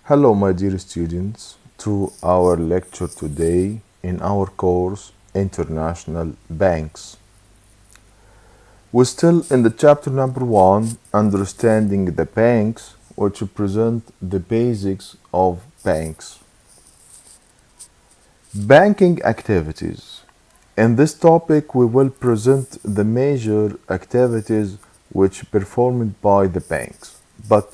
Hello, my dear students, to our lecture today in our course International Banks. We're still in the chapter number 1, Understanding the Banks, which present the basics of banks. Banking activities. In this topic, we will present the major activities which performed by the banks, but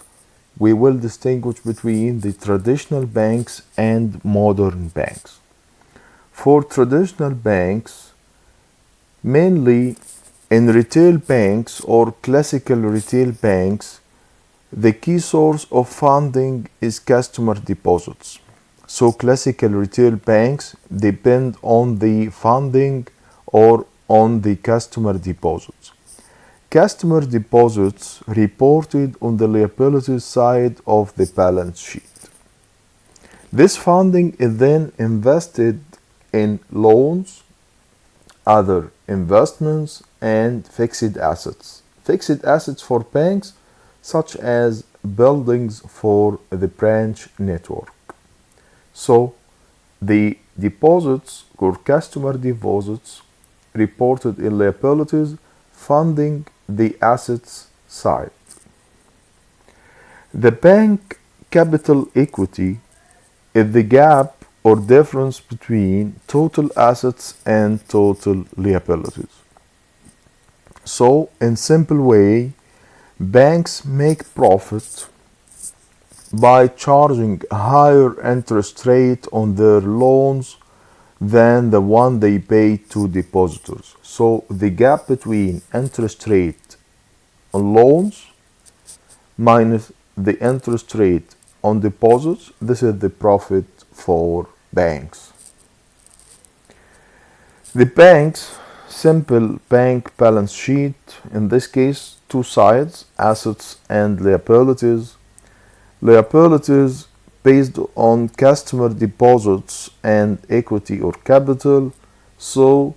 we will distinguish between the traditional banks and modern banks. For traditional banks, mainly in retail banks or classical retail banks, the key source of funding is customer deposits. So classical retail banks depend on the funding or on the customer deposits. Customer deposits reported on the liabilities side of the balance sheet. This funding is then invested in loans, other investments, and fixed assets. Fixed assets for banks such as buildings for the branch network. So the deposits or customer deposits reported in liabilities funding the assets side. The bank capital equity is the gap or difference between total assets and total liabilities. So, in simple way, banks make profit by charging a higher interest rate on their loans than the one they pay to depositors. So the gap between interest rate on loans minus the interest rate on deposits, this is the profit for banks. The bank's simple bank balance sheet, in this case, two sides, assets and liabilities. Liabilities based on customer deposits and equity or capital. So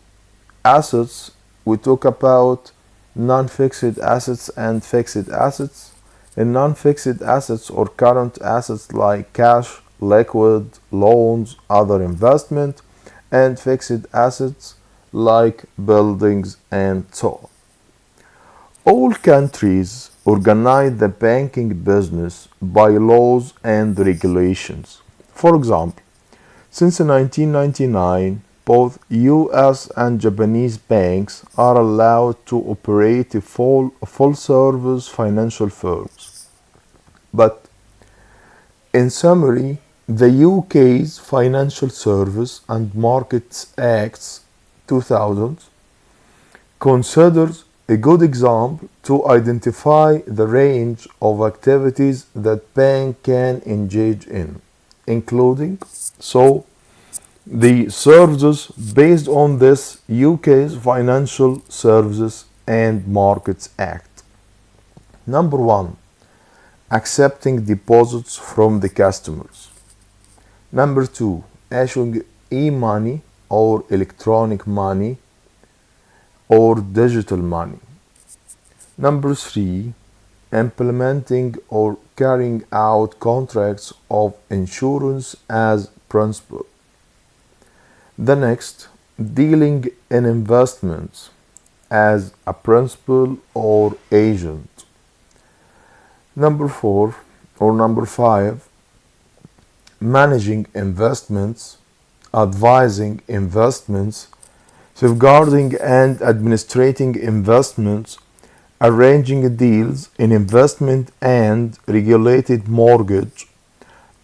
assets, we talk about non-fixed assets and fixed assets. In non-fixed assets or current assets like cash, liquid, loans, other investment, and fixed assets like buildings and so on. All countries organize the banking business by laws and regulations. For example, since 1999, both US and Japanese banks are allowed to operate full-service financial firms. But in summary, the UK's Financial Service and Markets Act 2000 considers a good example to identify the range of activities that bank can engage in, including the services based on this UK's Financial Services and Markets Act. Number 1, accepting deposits from the customers. Number 2, issuing e-money or electronic money or digital money. Number 3, implementing or carrying out contracts of insurance as principal. The next, dealing in investments as a principal or agent. Number 4 or number 5, managing investments, advising investments, safeguarding and administrating investments, arranging deals in investment and regulated mortgage,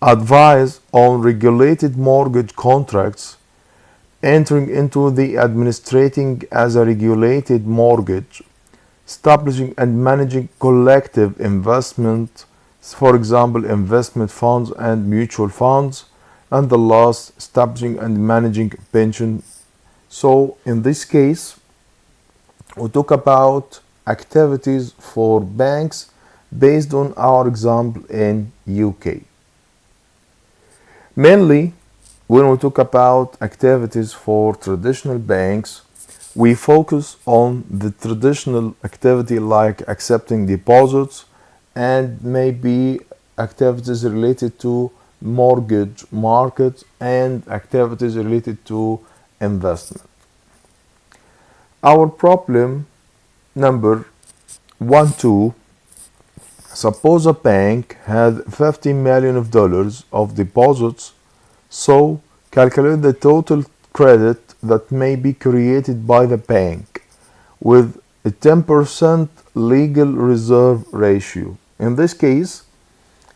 advise on regulated mortgage contracts, entering into the administrating as a regulated mortgage, establishing and managing collective investment, for example, investment funds and mutual funds, and the last, establishing and managing pension. So in this case, we talk about activities for banks based on our example in UK. Mainly, when we talk about activities for traditional banks, we focus on the traditional activity like accepting deposits and maybe activities related to mortgage market and activities related to investment. Our problem number 1, 2. Suppose a bank had 50 million of dollars of deposits, so calculate the total credit that may be created by the bank with a 10% legal reserve ratio. In this case,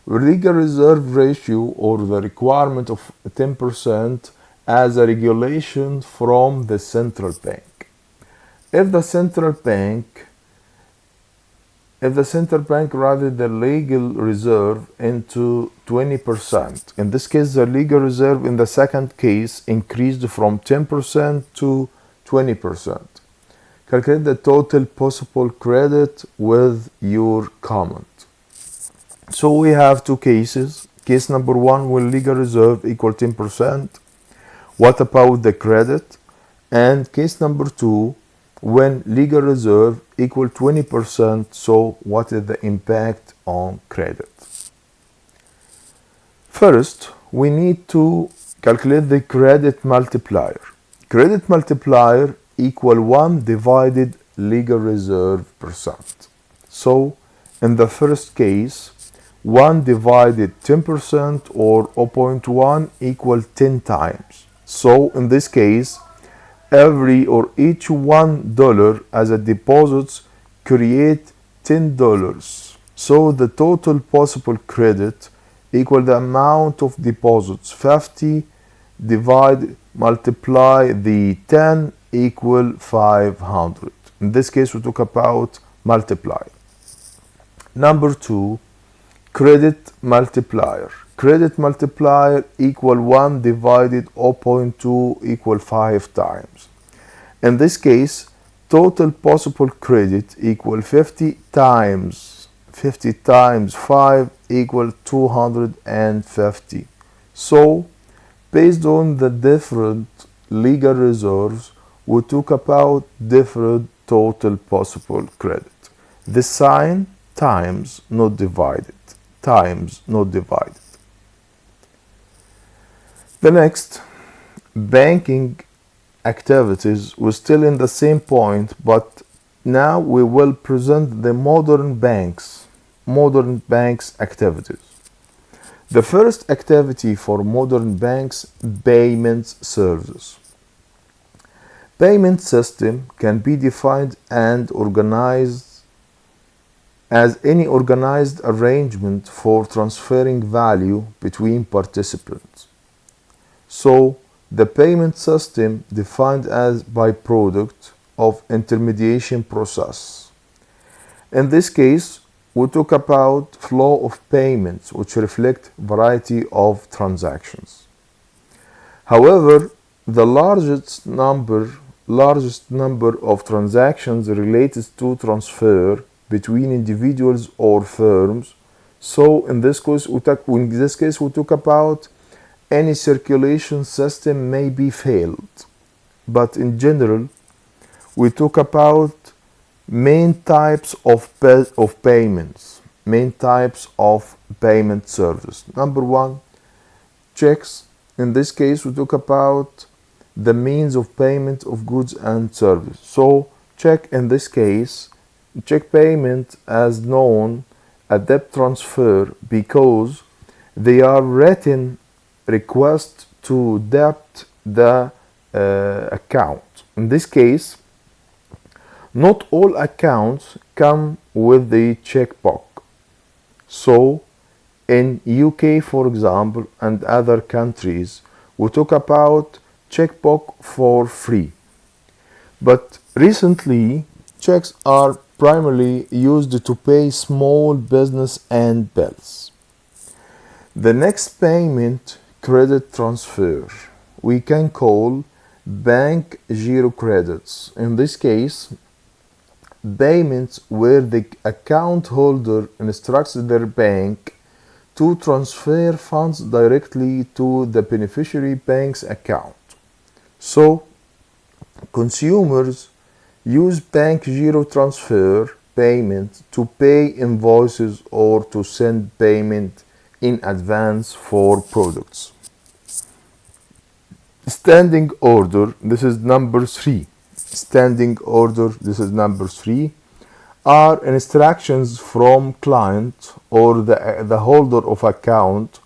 legal reserve ratio, or the requirement of 10%, as a regulation from the central bank. If the central bank rated the legal reserve into 20%, in this case the legal reserve in the second case increased from 10% to 20%. Calculate the total possible credit with your comment. So we have two cases. Case number 1, will legal reserve equal 10%? What about the credit? And case number 2, when legal reserve equal 20%, so what is the impact on credit? First, we need to calculate the credit multiplier. Credit multiplier equal 1 divided legal reserve percent. So in the first case, 1 divided 10%, or 0.1, equal 10 times. So in this case, each $1 as a deposit create $10. So the total possible credit equal the amount of deposits 50 multiply the 10 equal 500. In this case we talk about multiply. Number 2, credit multiplier. Credit multiplier equal 1 divided 0.2 equal 5 times. In this case, total possible credit equal 50 times 5 equal 250. So, based on the different legal reserves, we talk about different total possible credit. The sign times, not divided. Times, not divided. The next, banking activities, we're still in the same point, but now we will present the modern banks activities. The first activity for modern banks, payments services. Payment system can be defined and organized as any organized arrangement for transferring value between participants. So, the payment system defined as byproduct of intermediation process. In this case, we talk about flow of payments which reflect variety of transactions. However, the largest number of transactions related to transfer between individuals or firms. So in this case, we talk about any circulation system may be failed. But in general, we talk about main types of payments, main types of payment service. Number 1, checks. In this case, we talk about the means of payment of goods and services. So check in this case, check payment as known a debt transfer because they are written request to debt the account. In this case, not all accounts come with the checkbook. So in UK, for example, and other countries, we talk about checkbook for free. But recently, checks are primarily used to pay small business and bills. The next payment, credit transfer, we can call bank giro credits. In this case, payments where the account holder instructs their bank to transfer funds directly to the beneficiary bank's account. So, consumers use bank giro transfer payment to pay invoices or to send payment in advance for products. Standing order, this is number 3. Standing order, this is number 3, are instructions from client or the holder of account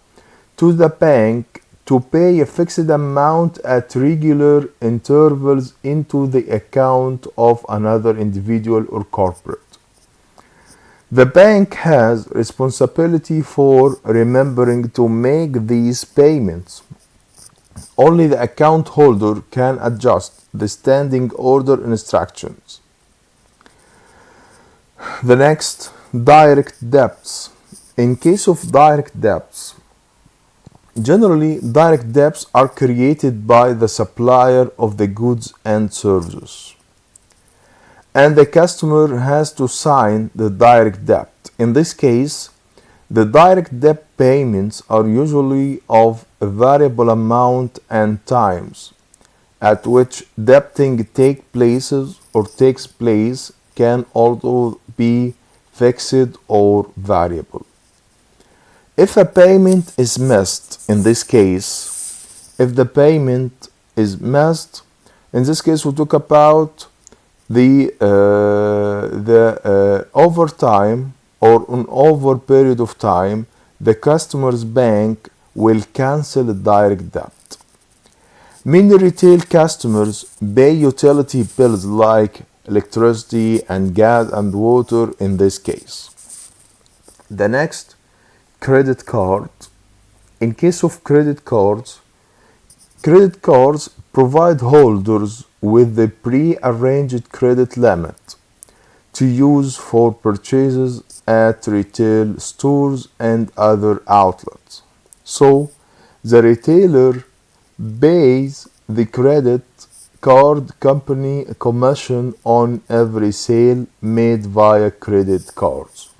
to the bank to pay a fixed amount at regular intervals into the account of another individual or corporate. The bank has responsibility for remembering to make these payments. Only the account holder can adjust the standing order instructions. The next, direct debts. In case of direct debts, generally direct debts are created by the supplier of the goods and services, and the customer has to sign the direct debt. In this case, the direct debt payments are usually of a variable amount and times at which debting takes place can also be fixed or variable. If a payment is missed, in this case, we talk about the overtime or an over period of time, the customer's bank will cancel the direct debt. Many retail customers pay utility bills like electricity and gas and water in this case. The next, credit card. In case of credit cards provide holders with the pre-arranged credit limit to use for purchases at retail stores and other outlets. So the retailer pays the credit card company a commission on every sale made via credit cards.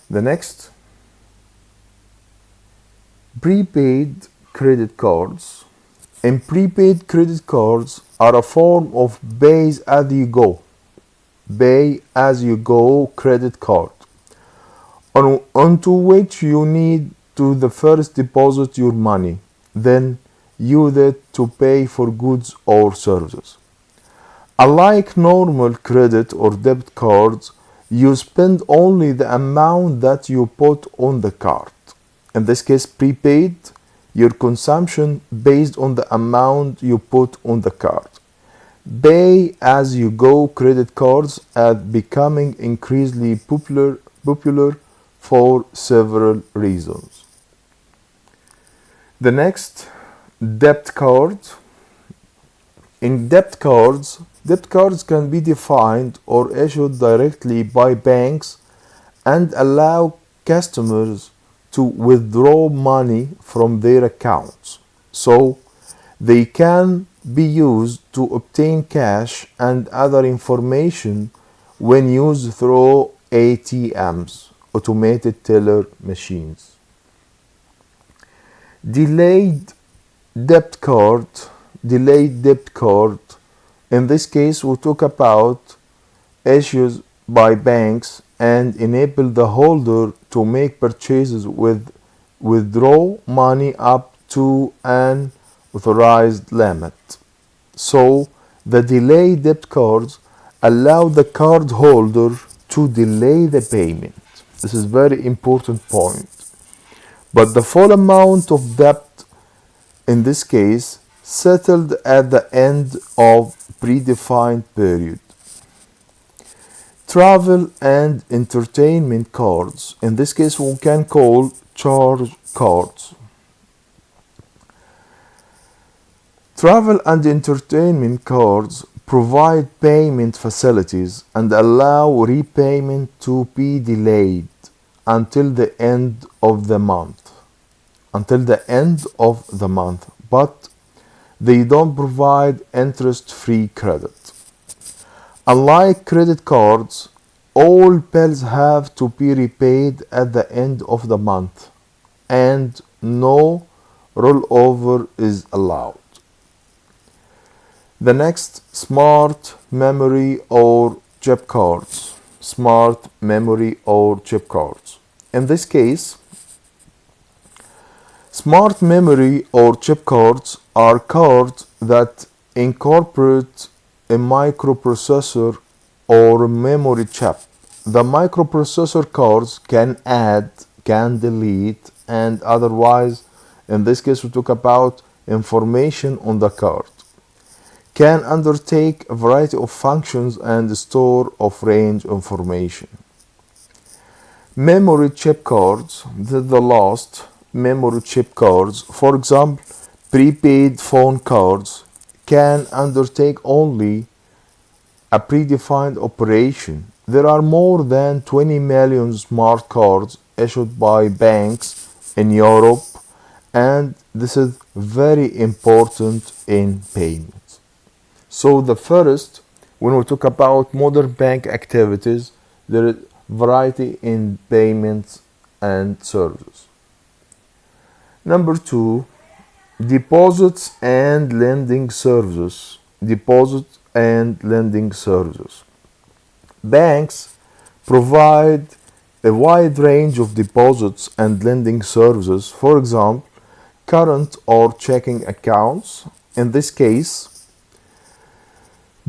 The next, prepaid credit cards. And prepaid credit cards are a form of pay as you go credit card onto which you need to the first deposit your money, then use it to pay for goods or services. Unlike normal credit or debit cards, you spend only the amount that you put on the card. In this case, prepaid, your consumption based on the amount you put on the card. Pay as you go credit cards are becoming increasingly popular for several reasons. The next, debt cards. In debt cards can be defined or issued directly by banks and allow customers to withdraw money from their accounts. So they can be used to obtain cash and other information when used through ATMs, automated teller machines. Delayed debt card. In this case, we talk about issues by banks and enable the holder to make purchases withdraw money up to an authorized limit. So the delayed debt cards allow the card holder to delay the payment. This is very important point. But the full amount of debt in this case settled at the end of predefined period. Travel and entertainment cards. In this case, we can call charge cards. Travel and entertainment cards provide payment facilities and allow repayment to be delayed until the end of the month. But they don't provide interest-free credit. Unlike credit cards, all bills have to be repaid at the end of the month, and no rollover is allowed. The next, smart memory or chip cards. In this case, smart memory or chip cards are cards that incorporate a microprocessor or a memory chip. The microprocessor cards can add, can delete, and otherwise, in this case we talk about information on the card, can undertake a variety of functions and store of range information. Memory chip cards, this is the last. Memory chip cards, for example, prepaid phone cards, can undertake only a predefined operation. There are more than 20 million smart cards issued by banks in Europe, and this is very important in payments. So the first, when we talk about modern bank activities, there is variety in payments and services. Number two, deposits and lending services. Deposits and lending services. Banks provide a wide range of deposits and lending services, for example, current or checking accounts. In this case,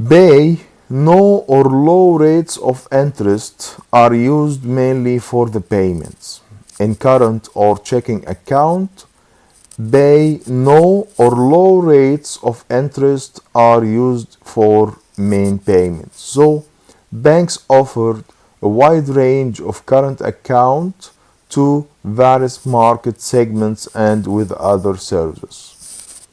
pay no or low rates of interest are used mainly for the payments. In current or checking account, pay no or low rates of interest are used for main payments. So banks offered a wide range of current account to various market segments and with other services.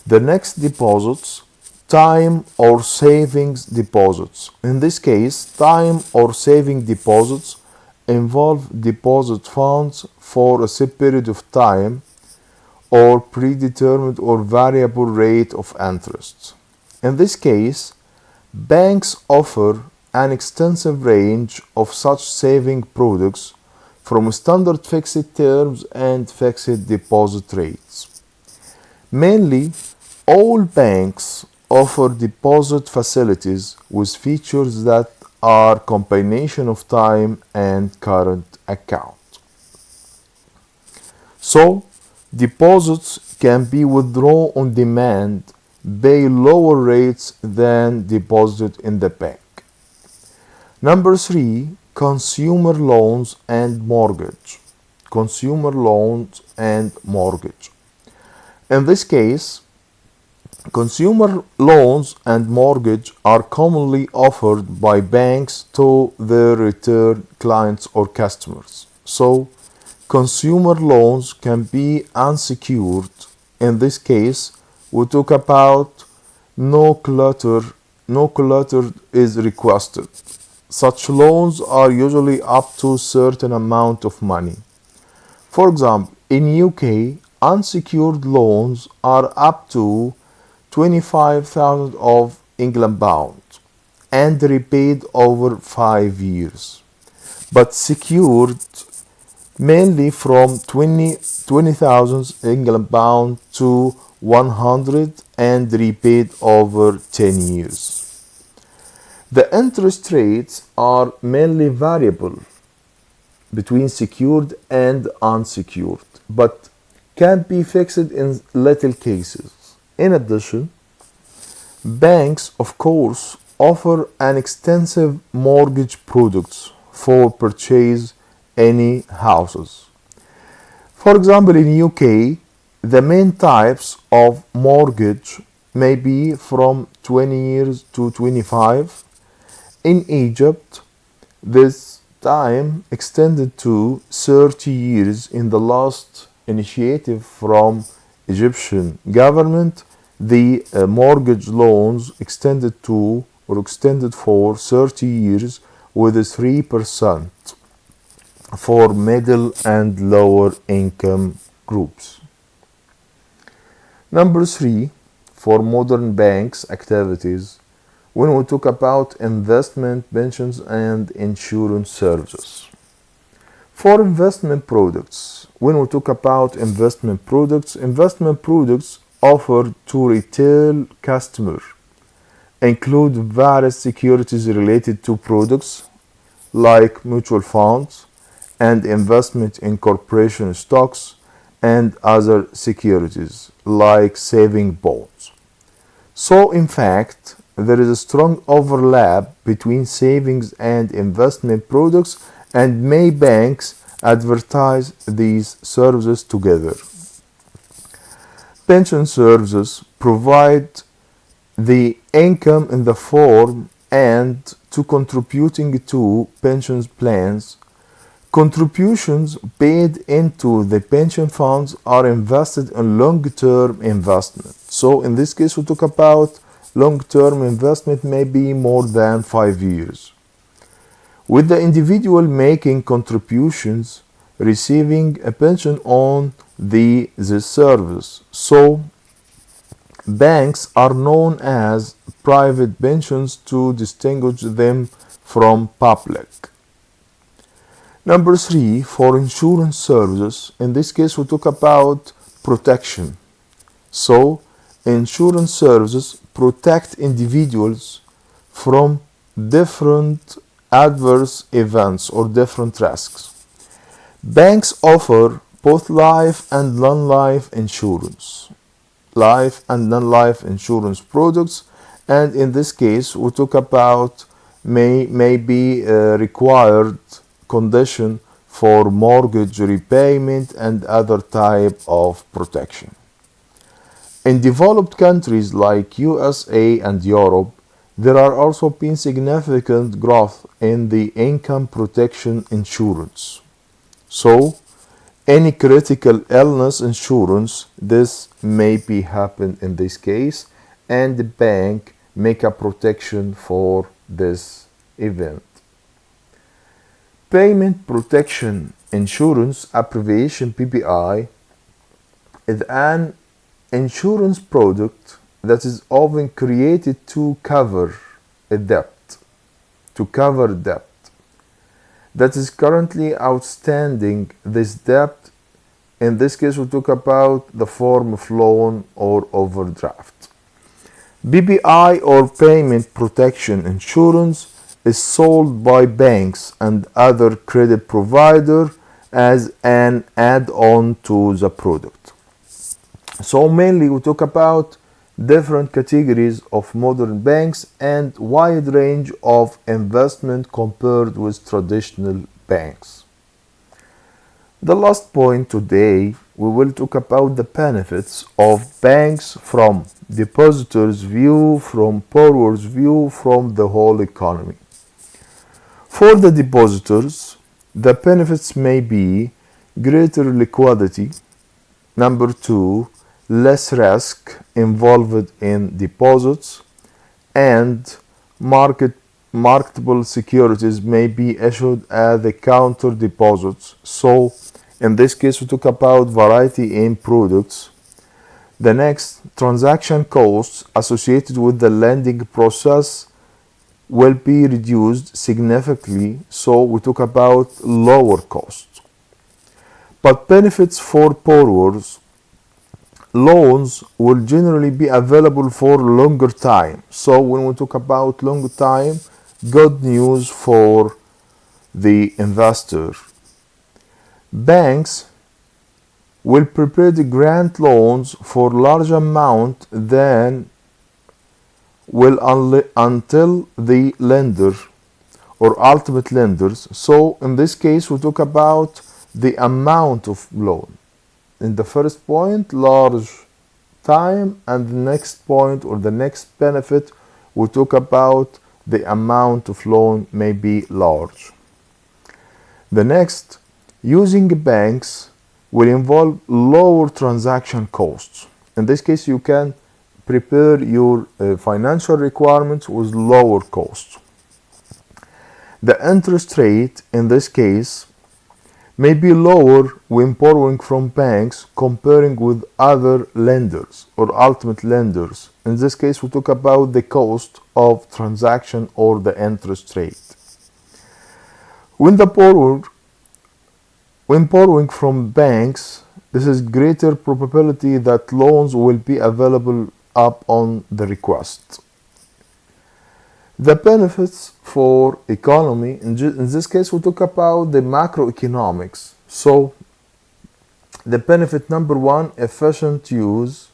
The next, deposits, time or savings deposits. In this case, time or saving deposits involve deposit funds for a set period of time or predetermined or variable rate of interest. In this case, banks offer an extensive range of such saving products from standard fixed terms and fixed deposit rates. Mainly, all banks offer deposit facilities with features that are combination of time and current account. So, deposits can be withdrawn on demand, pay lower rates than deposited in the bank. Number three, consumer loans and mortgage. Consumer loans and mortgage. In this case, consumer loans and mortgage are commonly offered by banks to their retail clients or customers. So, consumer loans can be unsecured. In this case, we talk about no collateral is requested. Such loans are usually up to a certain amount of money. For example, in UK, unsecured loans are up to 25,000 of England pounds and repaid over 5 years, but secured mainly from 20,000 England pound to 100 and repaid over 10 years. The interest rates are mainly variable between secured and unsecured, but can be fixed in little cases. In addition, banks, of course, offer an extensive mortgage products for purchase any houses. For example, in UK, the main types of mortgage may be from 20 years to 25. In Egypt, this time extended to 30 years in the last initiative from Egyptian government. The mortgage loans extended for 30 years with 3% for middle and lower income groups. Number three, for modern banks activities, when we talk about investment, pensions, and insurance services. For investment products, when we talk about investment products offered to retail customers include various securities related to products like mutual funds, and investment in corporation stocks and other securities like saving bonds. So, in fact, there is a strong overlap between savings and investment products, and many banks advertise these services together. Pension services provide the income in the form and to contributing to pension plans. Contributions paid into the pension funds are invested in long-term investment. So in this case, we talk about long-term investment may be more than 5 years. With the individual making contributions, receiving a pension on this service. So banks are known as private pensions to distinguish them from public. Number 3, for insurance services, in this case we talk about protection. So insurance services protect individuals from different adverse events or different risks. Banks offer both life and non-life insurance, life and non-life insurance products, and in this case we talk about may be required condition for mortgage repayment and other type of protection. In developed countries like USA and Europe, there are also been significant growth in the income protection insurance. So, any critical illness insurance, this may be happen in this case, and the bank make a protection for this event. Payment Protection Insurance, abbreviation PPI, is an insurance product that is often created to cover a debt, that is currently outstanding. This debt, in this case we talk about the form of loan or overdraft. PPI or Payment Protection Insurance is sold by banks and other credit providers as an add-on to the product. So mainly we talk about different categories of modern banks and wide range of investment compared with traditional banks. The last point today, we will talk about the benefits of banks from depositors' view, from borrowers' view, from the whole economy. For the depositors, the benefits may be greater liquidity. Number 2, less risk involved in deposits, and marketable securities may be issued as the counter deposits. So in this case we talk about variety in products. The next, transaction costs associated with the lending process will be reduced significantly, so we talk about lower costs. But benefits for borrowers, loans will generally be available for longer time. So when we talk about longer time, good news for the investor. Banks will prepare to grant loans for large amount than will until the lender or ultimate lenders. So in this case we talk about the amount of loan. In the first point, large time, and the next point or the next benefit, we talk about the amount of loan may be large. The next, using banks will involve lower transaction costs. In this case, you can prepare your financial requirements with lower costs. The interest rate in this case may be lower when borrowing from banks comparing with other lenders or ultimate lenders. In this case, we talk about the cost of transaction or the interest rate. When borrowing from banks, this is greater probability that loans will be available upon the request. The benefits for economy, in this case, we talk about the macroeconomics. So, the benefit number one, efficient use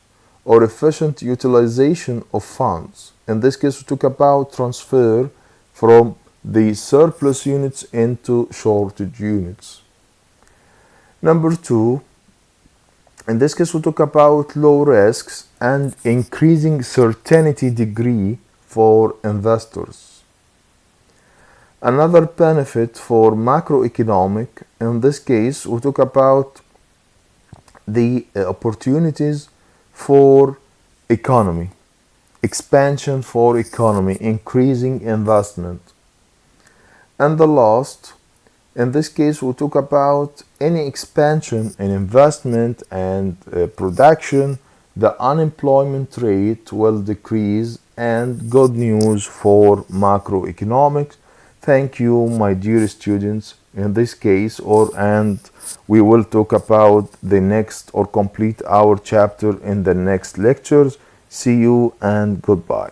or efficient utilization of funds. In this case, we talk about transfer from the surplus units into shortage units. Number two, in this case, we talk about low risks and increasing certainty degree for investors. Another benefit for macroeconomic, in this case, we talk about the opportunities for economy, expansion for economy, increasing investment. And the last, in this case, we talk about any expansion in investment and production, the unemployment rate will decrease, and good news for macroeconomics. Thank you, my dear students. In this case, and we will talk about the next or complete our chapter in the next lectures. See you and goodbye.